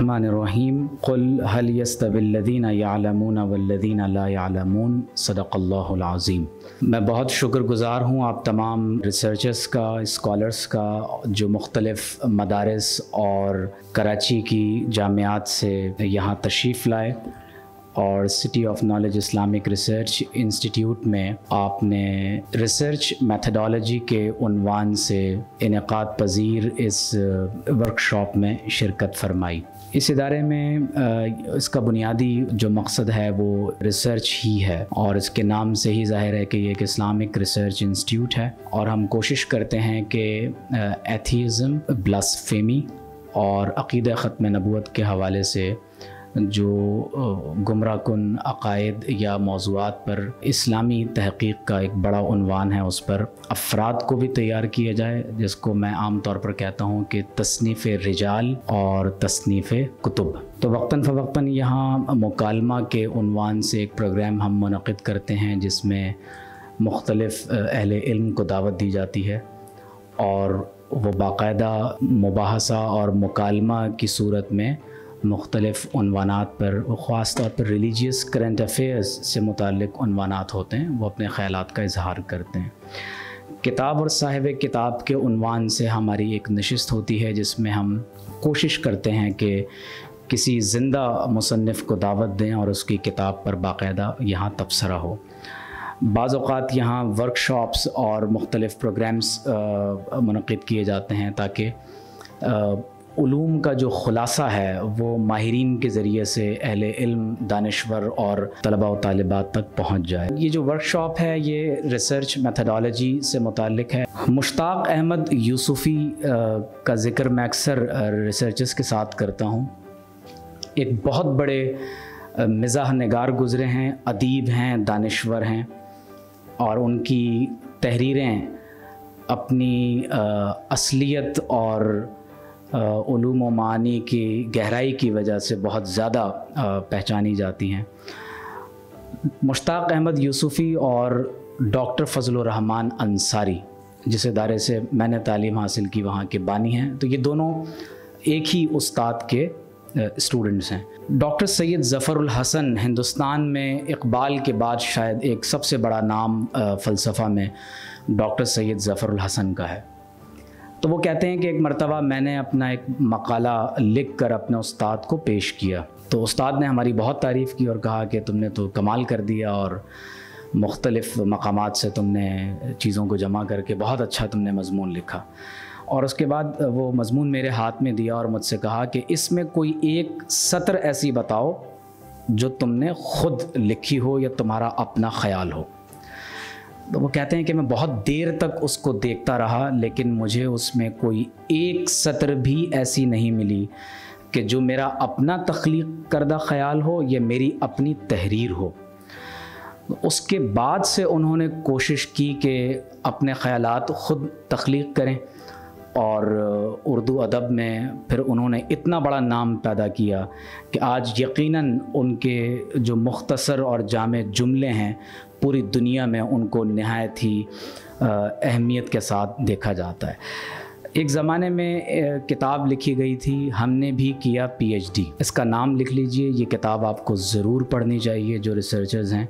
बिस्मिल्लाहिर्रहमानिर्रहीम क़ुल हल यस्तविल्लज़ीना यअलमूना वल्लज़ीना ला यअलमून सदक़ल्लाहुल अज़ीम। मैं बहुत शुक्रगुज़ार हूँ आप तमाम रिसर्चर्स का, स्कॉलर्स का जो मुख्तलिफ़ मदारिस और कराची की जामियात से यहाँ तशरीफ़ लाए और city of knowledge Islamic research institute में आपने रिसर्च मेथडोलॉजी के उन्वान से इनेकाद पज़ीर इस वर्कशॉप में शिरकत फरमाई। इस इदारे में इसका बुनियादी जो मकसद है वो रिसर्च ही है और इसके नाम से ही ज़ाहिर है कि ये एक इस्लामिक रिसर्च इंस्टीट्यूट है और हम कोशिश करते हैं कि एथीज़म, ब्लास्फेमी और अक़ीदा ख़त्म नबूवत के हवाले से जो गुमराह कुन अक़ायद या मौज़ूआत पर इस्लामी तहक़ीक़ का एक बड़ा उन्वान है, उस पर अफ़राद को भी तैयार किया जाए, जिसको मैं आम तौर पर कहता हूँ कि तसनीफ़ रिजाल और तसनीफ़ कुतुब। तो वक्तन फ़वक्तन यहाँ मुकालमा के उन्वान से एक प्रोग्राम हम मुनक़िद करते हैं जिसमें मुख्तलिफ़ अहले इल्म को दावत दी जाती है और वो बाकायदा मुबाहसा और मुकालमा की सूरत में मुख्तलिफ़ उन्वानात पर, ख़ास तौर पर रिलीजियस करंट अफेयर्स से मुताल्लिक़ उन्वानात होते हैं, वो अपने ख़यालात का इजहार करते हैं। किताब और साहिब किताब के उन्वान से हमारी एक नशिस्त होती है जिसमें हम कोशिश करते हैं कि किसी ज़िंदा मुसन्निफ़ को दावत दें और उसकी किताब पर बाकायदा यहाँ तबसरा हो। बाज़ औक़ात यहाँ वर्कशॉप्स और मुख्तलिफ़ प्रोग्राम्स मुनक़िद किए जाते हैं ताकि उलूम का जो ख़ुलासा है वो माहिरीन के ज़रिए से अहले इल्म, दानिश्वर और तलबा व तालिबात तक पहुँच जाए। ये जो वर्कशॉप है ये रिसर्च मेथडोलॉजी से मुताल्लिक़ है। मुश्ताक़ अहमद यूसुफ़ी का ज़िक्र मैं अक्सर रिसर्चर्स के साथ करता हूँ। एक बहुत बड़े मिज़ाह निगार गुज़रे हैं, अदीब हैं, दानिश्वर हैं और उनकी तहरीरें अपनी असलियत और उलूम व मानी की गहराई की वजह से बहुत ज़्यादा पहचानी जाती हैं। मुश्ताक़ अहमद यूसुफ़ी और डॉक्टर फ़ज़लुर रहमान अंसारी, जिस इदारे से मैंने तालीम हासिल की, वहाँ के बानी हैं, तो ये दोनों एक ही उस्ताद के स्टूडेंट्स हैं। डॉक्टर सैयद ज़फ़रुल हसन हिंदुस्तान में इक़बाल के बाद शायद एक सबसे बड़ा नाम फ़लसफ़ा में डॉक्टर सैयद ज़फ़रुल हसन का है। तो वो कहते हैं कि एक मरतबा मैंने अपना एक मकाला लिख कर अपने उस्ताद को पेश किया, तो उस्ताद ने हमारी बहुत तारीफ़ की और कहा कि तुमने तो कमाल कर दिया और मुख्तलिफ़ मकामात से तुमने चीज़ों को जमा करके बहुत अच्छा तुमने मज़मून लिखा। और उसके बाद वो मज़मून मेरे हाथ में दिया और मुझसे कहा कि इसमें कोई एक सत्र ऐसी बताओ जो तुमने ख़ुद लिखी हो या तुम्हारा अपना ख़याल हो। तो वो कहते हैं कि मैं बहुत देर तक उसको देखता रहा लेकिन मुझे उसमें कोई एक सत्र भी ऐसी नहीं मिली कि जो मेरा अपना तख्लीक़ करदा ख़याल हो या मेरी अपनी तहरीर हो। उसके बाद से उन्होंने कोशिश की कि अपने ख़यालात ख़ुद तख्लीक़ करें और उर्दू अदब में फिर उन्होंने इतना बड़ा नाम पैदा किया कि आज यकीनन उनके जो मुख्तसर और जामे जुमले हैं पूरी दुनिया में उनको नहायत ही अहमियत के साथ देखा जाता है। एक ज़माने में किताब लिखी गई थी, हमने भी किया PhD, इसका नाम लिख लीजिए, ये किताब आपको ज़रूर पढ़नी चाहिए। जो रिसर्चर्स हैं,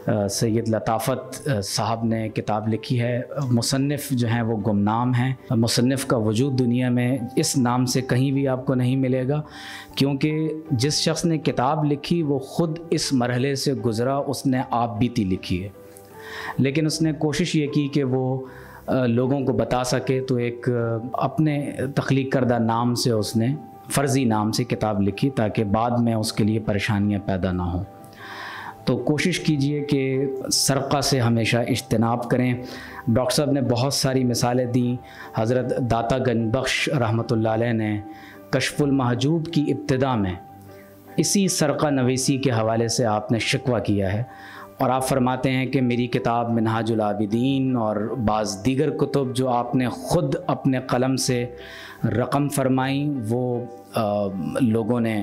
सैयद लताफ़त साहब ने किताब लिखी है। मुसन्निफ़ जो हैं वो गुमनाम हैं, मुसन्निफ़ का वजूद दुनिया में इस नाम से कहीं भी आपको नहीं मिलेगा, क्योंकि जिस शख्स ने किताब लिखी वो ख़ुद इस मरहले से गुज़रा, उसने आप बीती लिखी है, लेकिन उसने कोशिश ये की कि वो लोगों को बता सके, तो एक अपने तख्लीक़ करदा नाम से उसने फ़र्ज़ी नाम से किताब लिखी ताकि बाद में उसके लिए परेशानियाँ पैदा ना हों। तो कोशिश कीजिए कि सरक़ा से हमेशा इज्तनाब करें। डॉक्टर साहब ने बहुत सारी मिसालें दी। हज़रत दाता गंजबख्श रहमतुल्लाह अलैह ने कश्फ़ुल महजूब की इब्तिदा में इसी सरक़ा नवीसी के हवाले से आपने शिकवा किया है और आप फरमाते हैं कि मेरी किताब मिनहाजुल आबिदीन और बाज़ दीगर कुतुब जो आपने ख़ुद अपने कलम से रक़म फरमाई वो लोगों ने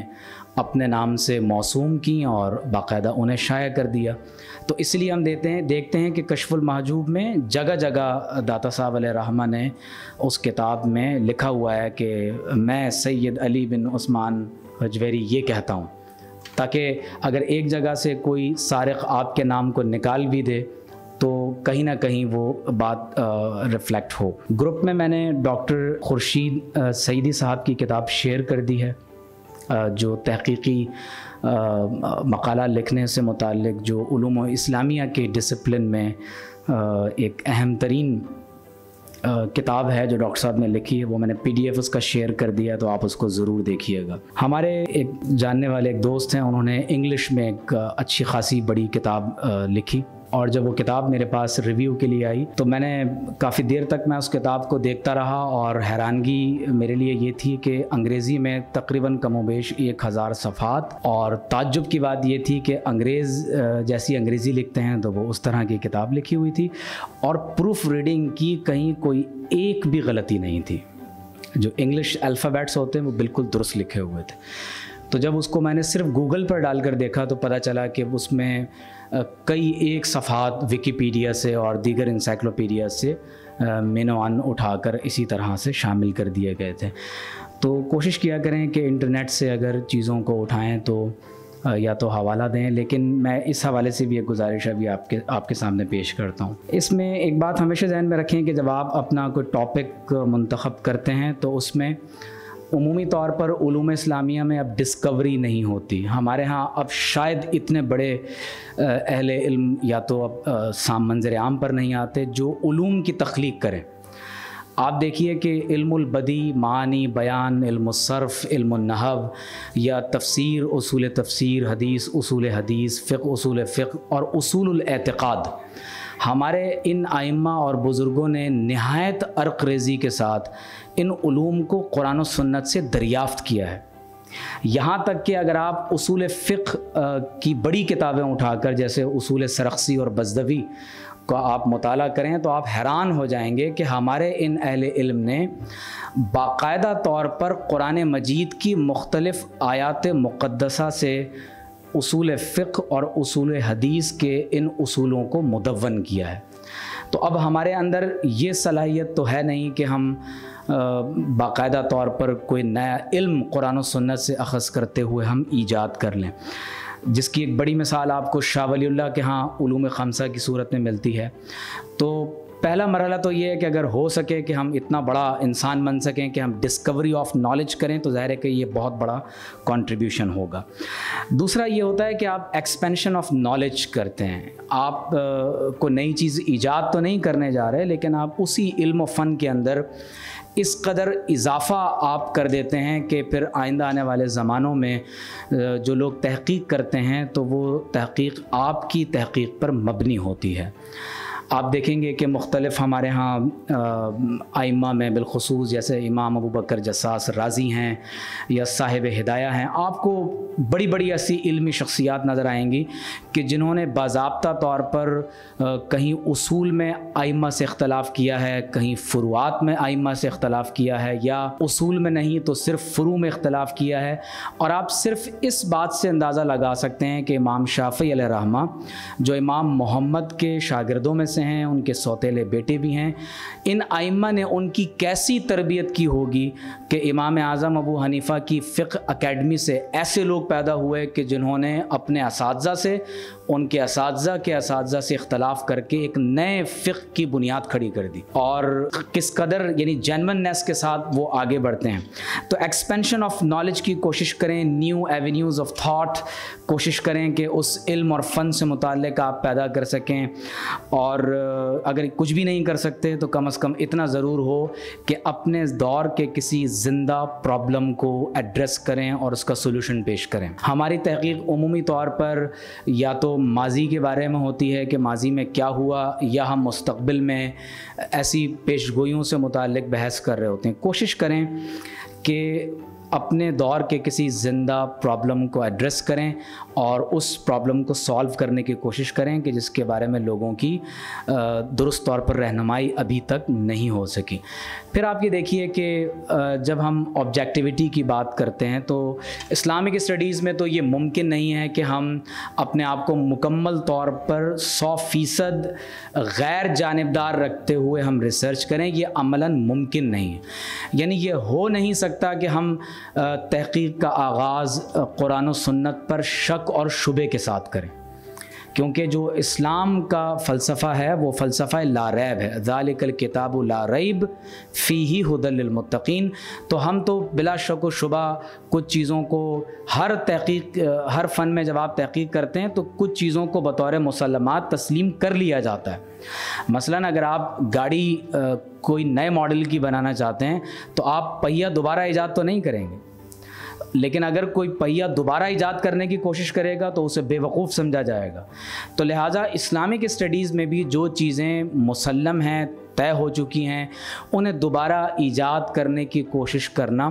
अपने नाम से मौसूम की और बाकायदा उन्हें शाया कर दिया। तो इसलिए हम देखते हैं कि कश्फुल महजूब में जगह जगह दाता साहब अलैहि रहमा ने उस किताब में लिखा हुआ है कि मैं सैयद अली बिन उस्मान हजवेरी ये कहता हूँ, ताकि अगर एक जगह से कोई सारिक़ आपके नाम को निकाल भी दे तो कहीं ना कहीं वो बात रिफ़्लेक्ट हो। ग्रुप में मैंने डॉक्टर खुर्शीद सईदी साहब की किताब शेयर कर दी है, जो तहक़ीक़ी मक़ाला लिखने से मुताल्लिक़ जो उलूम इस्लामिया के डिसिप्लिन में एक अहम तरीन किताब है जो डॉक्टर साहब ने लिखी है। वो मैंने PDF उसका शेयर कर दिया, तो आप उसको ज़रूर देखिएगा। हमारे एक जानने वाले एक दोस्त हैं, उन्होंने इंग्लिश में एक अच्छी खासी बड़ी किताब लिखी, और जब वो किताब मेरे पास रिव्यू के लिए आई तो मैंने काफ़ी देर तक मैं उस किताब को देखता रहा, और हैरानगी मेरे लिए ये थी कि अंग्रेज़ी में तकरीबन कमोबेश 1000 सफ़हात, और ताज्जुब की बात ये थी कि अंग्रेज़ जैसी अंग्रेज़ी लिखते हैं तो वो उस तरह की किताब लिखी हुई थी, और प्रूफ रीडिंग की कहीं कोई एक भी गलती नहीं थी। जो इंग्लिश अल्फ़ाबेट्स होते हैं वो बिल्कुल दुरुस्त लिखे हुए थे। तो जब उसको मैंने सिर्फ गूगल पर डालकर देखा तो पता चला कि उसमें कई एक सफ़हात विकिपीडिया से और दीगर इंसाइक्लोपीडिया से मेनोआन उठाकर इसी तरह से शामिल कर दिए गए थे। तो कोशिश किया करें कि इंटरनेट से अगर चीज़ों को उठाएं तो या तो हवाला दें, लेकिन मैं इस हवाले से भी एक गुजारिश अभी आपके सामने पेश करता हूँ। इसमें एक बात हमेशा ज़हन में रखें कि जब आप अपना कोई टॉपिक मुंतखब करते हैं तो उसमें उमूमी तौर पर उलूम इस्लामिया में अब डिस्कवरी नहीं होती। हमारे यहाँ अब शायद इतने बड़े अहले इल्म या तो अब मंज़र आम पर नहीं आते जो उलूम की तख्लीक करें। आप देखिए कि इल्मुल बदी, मानी, बयान, इल्मुल सर्फ़, इल्मुल नहव या तफ़सीर, उसूल तफ़सीर, हदीस, उसूल हदीस, फ़िक़्ह, उसूल फ़िक़्ह और उसूलुल एतिक़ाद, हमारे इन आइम्मा और बुज़ुर्गों ने नहायत अर्क़रेज़ी के साथ इन उलूम को कुरान और सुन्नत से दरियाफ़्त किया है। यहाँ तक कि अगर आप उसूल फ़िक़्ह की बड़ी किताबें उठाकर जैसे उसूल सरख्सी और बज़दवी का आप मुताला करें तो आप हैरान हो जाएंगे कि हमारे इन अहले इल्म ने बाकायदा तौर पर कुरान मजीद की मुख्तलिफ़ आयात मुक़द्दसा से उसूल फ़िक़्ह और उसूल हदीस के इन उसूलों को मुदव्वन किया है। तो अब हमारे अंदर ये सलाहियत तो है नहीं कि हम बाकायदा तौर पर कोई नया इल्म कुरान और सुन्नत से अख़ज़ करते हुए हम ईजाद कर लें, जिसकी एक बड़ी मिसाल आपको शाह वलीउल्लाह के यहाँ उलूम ख़म्सा की सूरत में मिलती है। तो पहला मरहला तो ये है कि अगर हो सके कि हम इतना बड़ा इंसान बन सकें कि हम डिस्कवरी ऑफ नॉलेज करें तो ज़ाहिर है कि ये बहुत बड़ा कंट्रीब्यूशन होगा। दूसरा ये होता है कि आप एक्सपेंशन ऑफ नॉलेज करते हैं। आप को नई चीज़ ईजाद तो नहीं करने जा रहे, लेकिन आप उसी इल्म फ़न के अंदर इस कदर इजाफ़ा आप कर देते हैं कि फिर आइंदा आने वाले ज़मानों में जो लोग तहक़ीक़ करते हैं तो वो तहक़ीक़ आपकी तहक़ीक़ पर मबनी होती है। आप देखेंगे कि मुख्तलिफ़ हमारे यहाँ आइम्मा में बिलख़ुसूस जैसे इमाम अबू बकर जस्सास राज़ी हैं या साहिब हिदाया हैं, आपको बड़ी बड़ी ऐसी इल्मी शख्सियात नज़र आएंगी कि जिन्होंने बाज़ाब्ता तौर पर कहीं उसूल में आइम्मा से इख्तलाफ किया है, कहीं फ़ुरुआत में आइम्मा से इख्तलाफ किया है, या उसूल में नहीं तो सिर्फ़ फ़ुरू में इख्तलाफ किया है। और आप सिर्फ़ इस बात से अंदाज़ा लगा सकते हैं कि इमाम शाफ़ी अलैहि रहमा जो इमाम मोहम्मद के शागिर्दों में हैं, उनके सौतेले बेटे भी हैं, इन आइम्मा ने उनकी कैसी तरबियत की होगी कि इमाम आज़म अबू हनीफ़ा की फ़िक़्ह अकेडमी से ऐसे लोग पैदा हुए कि जिन्होंने अपने असातिज़ा से उनके असातिज़ा के असातिज़ा से इख्तलाफ करके एक नए फ़िक़्ह की बुनियाद खड़ी कर दी, और किस कदर यानी जेन्युइननेस के साथ वो आगे बढ़ते हैं। तो एक्सपेंशन ऑफ नॉलेज की कोशिश करें, न्यू एवेन्यूज़ ऑफ थाट कोशिश करें कि उस इल्म और फ़न से मुताल्लिक़ आप पैदा कर सकें, और अगर कुछ भी नहीं कर सकते तो कम से कम इतना ज़रूर हो कि अपने दौर के किसी ज़िंदा प्रॉब्लम को एड्रेस करें और उसका सोल्यूशन पेश करें। हमारी तहक़ीक़ उमूमी तौर पर या तो माजी के बारे में होती है कि माजी में क्या हुआ, या हम मुस्तक़बिल में ऐसी पेशगोइयों से मुताल्लिक़ बहस कर रहे होते हैं। कोशिश करें कि अपने दौर के किसी ज़िंदा प्रॉब्लम को एड्रेस करें और उस प्रॉब्लम को सॉल्व करने की कोशिश करें कि जिसके बारे में लोगों की दुरुस्त तौर पर रहनुमाई अभी तक नहीं हो सकी। फिर आप ये देखिए कि जब हम ऑब्जेक्टिविटी की बात करते हैं तो इस्लामिक स्टडीज़ में तो ये मुमकिन नहीं है कि हम अपने आप को मुकम्मल तौर पर 100% गैर जानिबदार रखते हुए हम रिसर्च करें, ये अमलन मुमकिन नहीं है। यानी ये हो नहीं सकता कि हम तहक़ीक़ का आगाज़ कुरान और सुन्नत पर शक और शुबे के साथ करें, क्योंकि जो इस्लाम का फ़लसफ़ा है वो फ़लसफ़ा ला रैब है, ज़ालिकल किताबु ला रैब फ़ीही हुदल लिल मुत्तक़ीन। तो हम तो बिला शक व शुबा कुछ चीज़ों को हर फ़न में जब आप तहक़ीक़ करते हैं तो कुछ चीज़ों को बतौर मुसल्लमात तस्लीम कर लिया जाता है। मसलन अगर आप गाड़ी कोई नए मॉडल की बनाना चाहते हैं तो आप पहिया दोबारा ईजाद तो नहीं करेंगे, लेकिन अगर कोई पहिया दोबारा ईजाद करने की कोशिश करेगा तो उसे बेवकूफ़ समझा जाएगा। तो लिहाजा इस्लामिक स्टडीज़ में भी जो चीज़ें मुसल्लम हैं, तय हो चुकी हैं, उन्हें दोबारा ईजाद करने की कोशिश करना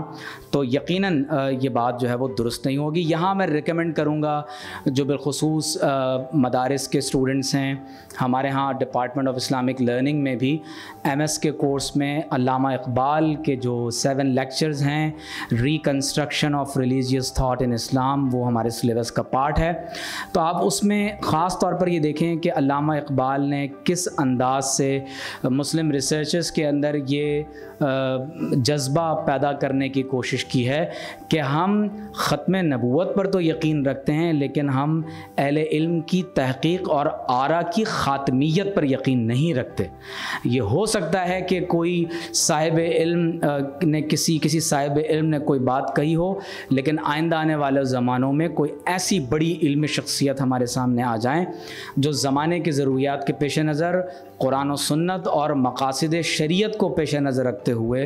तो यकीनन ये बात जो है वो दुरुस्त नहीं होगी। यहाँ मैं रिकमेंड करूँगा जो बिलखुसूस मदारिस के स्टूडेंट्स हैं, हमारे यहाँ डिपार्टमेंट ऑफ इस्लामिक लर्निंग में भी MS के कोर्स में अल्लामा इकबाल के जो 7 लेक्चर्स हैं, reconstruction of religious thought in Islam, वो हमारे सिलेबस का पार्ट है। तो आप उसमें ख़ास तौर पर ये देखें कि अल्लामा इकबाल ने किस अंदाज से मुस्लिम रिसर्चर्स के अंदर ये जज्बा पैदा करने की कोशिश की है कि हम ख़त्म नबूवत पर तो यकीन रखते हैं, लेकिन हम अहले इल्म की तहक़ीक़ और आरा की ख़ातमियत पर यकीन नहीं रखते। ये हो सकता है कि कोई साहिब इल्म ने किसी साहिब इल्म ने कोई बात कही हो, लेकिन आइंदा आने वाले ज़मानों में कोई ऐसी बड़ी इल्मी शख्सियत हमारे सामने आ जाएँ जो ज़माने की ज़रूरियात के पेश नज़र कुरान और सुन्नत और मकासिद शरीयत को पेश नज़र रखते हुए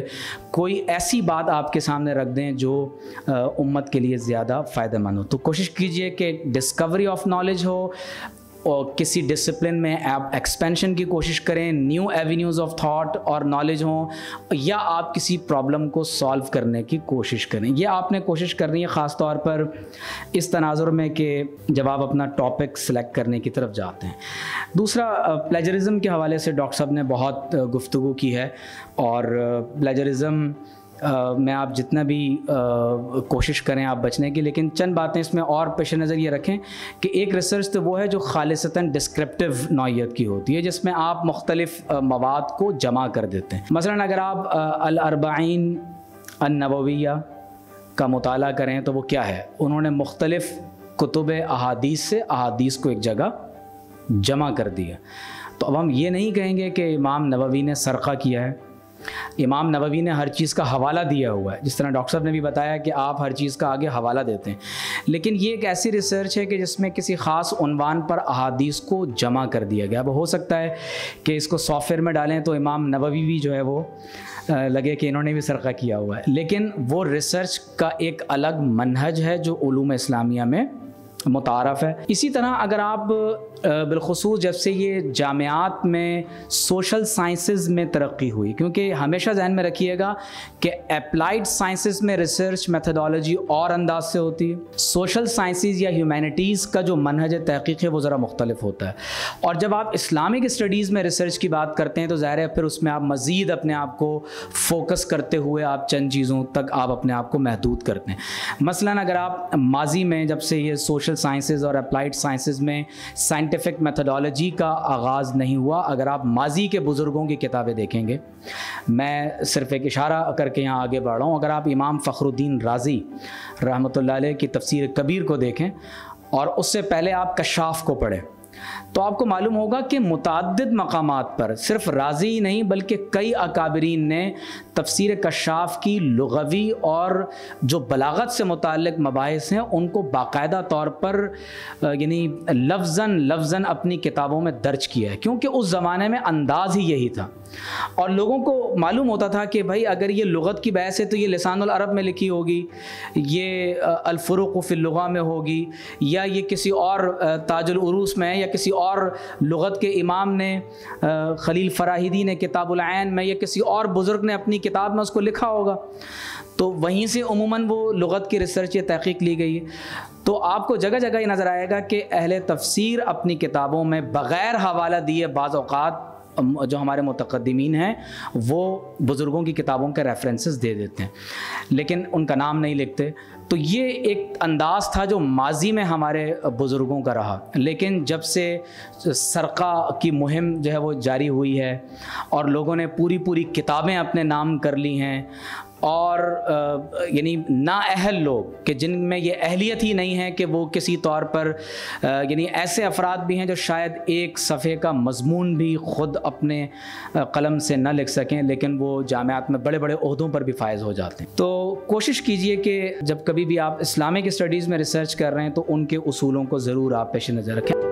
कोई ऐसी बात आपके सामने रख दें जो उम्मत के लिए ज़्यादा फ़ायदेमंद हो। तो कोशिश कीजिए कि डिस्कवरी ऑफ नॉलेज हो और किसी डिसिप्लिन में आप एक्सपेंशन की कोशिश करें, न्यू एवेन्यूज़ ऑफ थॉट और नॉलेज हों, या आप किसी प्रॉब्लम को सॉल्व करने की कोशिश करें। ये आपने कोशिश करनी है ख़ास तौर पर इस तनाजुर में कि जब आप अपना टॉपिक सेलेक्ट करने की तरफ जाते हैं। दूसरा, प्लेजरिज़म के हवाले से डॉक्टर साहब ने बहुत गुफ्तगू की है और प्लेजरिज़म में आप जितना भी कोशिश करें आप बचने की, लेकिन चंद बातें इसमें और पेश नज़र ये रखें कि एक रिसर्च तो वो है जो खालिसतन डिस्क्रिप्टिव नौइयत की होती है, जिसमें आप मुख्तलिफ मवाद को जमा कर देते हैं। मसलन अगर आप अल-अर्बाईन अन-नबविय्या का मुताला करें तो वो क्या है, उन्होंने मुख्तलिफ कुतुब अहादीस से अहादीस को एक जगह जमा कर दिया। तो अब हम ये नहीं कहेंगे कि इमाम नववी ने सरक़ा किया है, इमाम नववी ने हर चीज़ का हवाला दिया हुआ है, जिस तरह डॉक्टर साहब ने भी बताया कि आप हर चीज़ का आगे हवाला देते हैं, लेकिन ये एक ऐसी रिसर्च है कि जिसमें किसी ख़ास उन्वान पर अहादीस को जमा कर दिया गया। अब हो सकता है कि इसको सॉफ्टवेयर में डालें तो इमाम नववी भी जो है वो लगे कि इन्होंने भी सरक़ा किया हुआ है, लेकिन वो रिसर्च का एक अलग मनहज है जो उलूम इस्लामिया में मुतारफ़ है। इसी तरह अगर आप बिलखुसूस जब से ये जामियात में सोशल साइंसेज़ में तरक्की हुई, क्योंकि हमेशा जहन में रखिएगा कि अप्लाइड साइंसेस में रिसर्च मेथडोलॉजी और अंदाज से होती है, सोशल साइंसेस या ह्यूमैनिटीज़ का जो मनहज तहक़ीक़ है वो ज़रा मुख्तलिफ होता है। और जब आप इस्लामिक स्टडीज़ में रिसर्च की बात करते हैं तो ज़ाहिर है फिर उसमें आप मज़ीद अपने आप को फोकस करते हुए आप चंद चीज़ों तक आप अपने आप को महदूद करते हैं। मसलन अगर आप माजी में जब से ये सोशल साइंसेज और अप्लाइड साइंसेज में साइंटिफिक मेथडोलॉजी का आगाज़ नहीं हुआ, अगर आप माजी के बुज़ुर्गों की किताबें देखेंगे, मैं सिर्फ़ एक इशारा करके यहाँ आगे बढ़ रहा हूँ, अगर आप इमाम फ़खरुद्दीन राज़ी रहमतुल्लाह अलैह की तफ़सीर कबीर को देखें और उससे पहले आप कशाफ़ को पढ़ें तो आपको मालूम होगा कि मुतअद्दिद मकामात पर सिर्फ राज़ी ही नहीं बल्कि कई अकाबरीन ने तफसीर कशाफ़ की लुग़वी और जो बलागत से मुताल्लिक़ मबाहिस हैं उनको बाकायदा तौर पर यानी लफ्ज़न अपनी किताबों में दर्ज किया है, क्योंकि उस ज़माने में अंदाज़ ही यही था और लोगों को मालूम होता था कि भाई अगर ये लुग़त की बहस है तो ये लिसानुल अरब में लिखी होगी, ये अल-फ़ुरूक़ फ़िल लुग़ा में होगी, या ये किसी और ताजुल उरूस में है, या किसी और लुग़त के इमाम ने खलील फ़राहिदी ने किताबुल ऐन में, या किसी और बुज़ुर्ग ने अपनी किताब में उसको लिखा होगा। तो वहीं से उमूमन वो लुग़त की रिसर्च या तहक़ीक़ ली गई है। तो आपको जगह जगह ये नज़र आएगा कि अहले तफ़सीर अपनी किताबों में बग़ैर हवाला दिए बाज़ औक़ात जो हमारे मुतक़द्दिमीन हैं वो बुज़ुर्गों की किताबों के रेफरेंसेस दे देते हैं, लेकिन उनका नाम नहीं लिखते। तो ये एक अंदाज़ था जो माजी में हमारे बुज़ुर्गों का रहा, लेकिन जब से सरक़ा की मुहिम जो है वो जारी हुई है और लोगों ने पूरी पूरी किताबें अपने नाम कर ली हैं, और यानी नाअहल लोग कि जिनमें ये अहलियत ही नहीं है कि वो किसी तौर पर यानी ऐसे अफराद भी हैं जो शायद एक सफ़े का मज़मून भी ख़ुद अपने कलम से न लिख सकें, लेकिन वो जामियात में बड़े बड़े ओहदों पर भी फायज़ हो जाते हैं। तो कोशिश कीजिए कि जब कभी भी आप इस्लामिक स्टडीज़ में रिसर्च कर रहे हैं तो उनके उसूलों को ज़रूर आप पेश नज़र रखें।